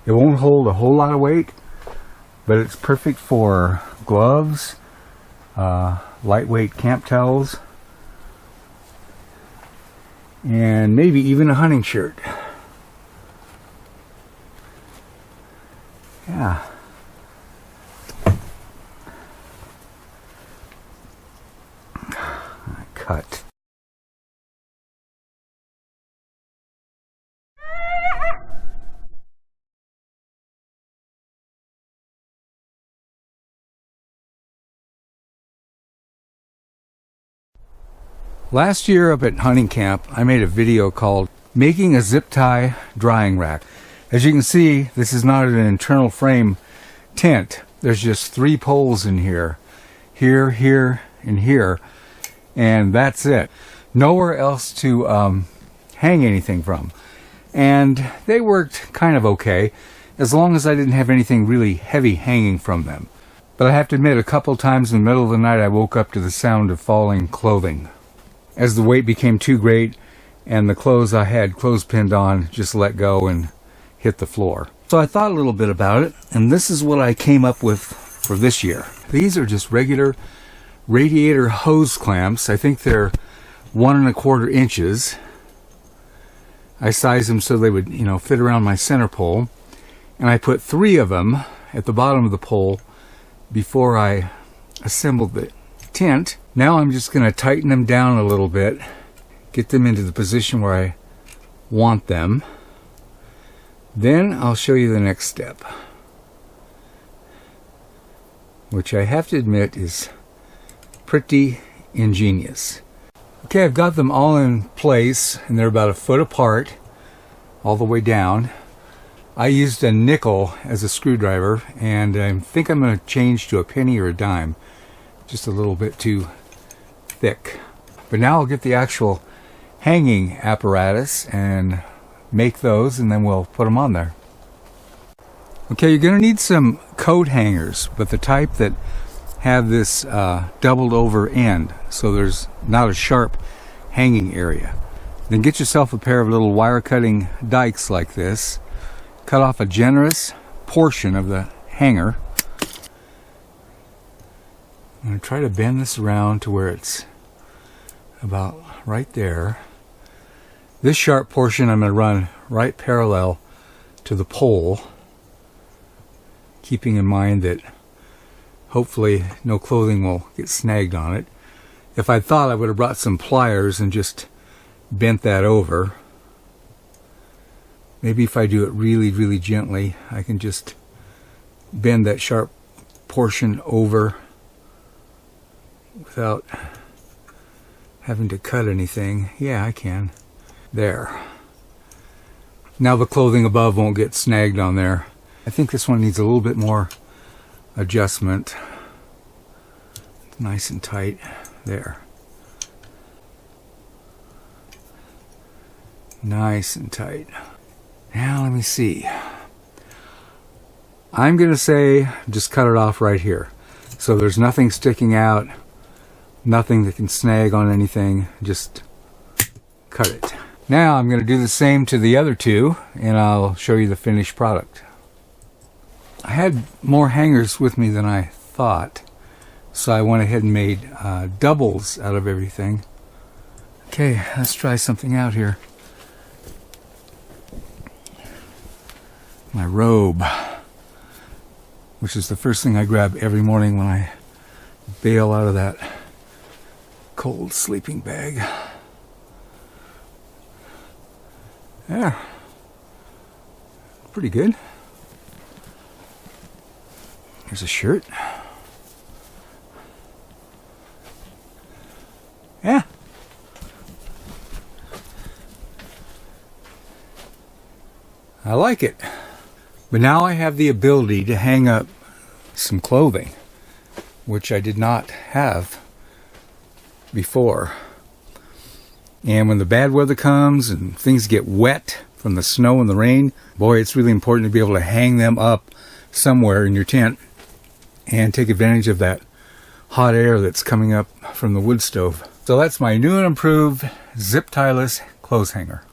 It won't hold a whole lot of weight, but it's perfect for gloves, lightweight camp towels, and maybe even a hunting shirt. Yeah. Cut. Last year up at hunting camp, I made a video called Making a Zip Tie Drying Rack. As you can see, this is not an internal frame tent. There's just 3 poles in here. Here, here, and here. And that's it. Nowhere else to hang anything from. And they worked kind of okay, as long as I didn't have anything really heavy hanging from them. But I have to admit, a couple times in the middle of the night I woke up to the sound of falling clothing, as the weight became too great and the clothes I had clothespinned on just let go and hit the floor. So I thought a little bit about it, and this is what I came up with for this year. These are just regular radiator hose clamps. I think they're 1 1/4 inches. I sized them so they would, fit around my center pole, and I put 3 of them at the bottom of the pole before I assembled the tent. Now I'm just going to tighten them down a little bit, get them into the position where I want them. Then I'll show you the next step, which I have to admit is pretty ingenious. Okay, I've got them all in place, and they're about 1 foot apart all the way down. I used a nickel as a screwdriver, and I think I'm going to change to a penny or a dime. Just a little bit too thick. But now I'll get the actual hanging apparatus and make those, and then we'll put them on there. Okay, you're going to need some coat hangers, but the type that have this doubled over end, so there's not a sharp hanging area. Then get yourself a pair of little wire cutting dikes like this. Cut off a generous portion of the hanger. I'm going to try to bend this around to where it's about right there. This sharp portion I'm going to run right parallel to the pole, keeping in mind that hopefully no clothing will get snagged on it. If I thought, I would have brought some pliers and just bent that over. Maybe if I do it really, really gently, I can just bend that sharp portion over without having to cut anything. Yeah, I can. There. Now the clothing above won't get snagged on there. I think this one needs a little bit more adjustment. Nice and tight. There. Nice and tight. Now let me see. I'm going to say just cut it off right here. So there's nothing sticking out, nothing that can snag on anything. Just cut it. Now I'm going to do the same to the other 2, and I'll show you the finished product. I had more hangers with me than I thought, so I went ahead and made doubles out of everything. Okay, let's try something out here. My robe, which is the first thing I grab every morning when I bail out of that cold sleeping bag. Yeah, pretty good. Here's a shirt. Yeah. I like it. But now I have the ability to hang up some clothing, which I did not have before. And when the bad weather comes and things get wet from the snow and the rain, boy, it's really important to be able to hang them up somewhere in your tent and take advantage of that hot air that's coming up from the wood stove. So that's my new and improved zip tie-less clothes hanger.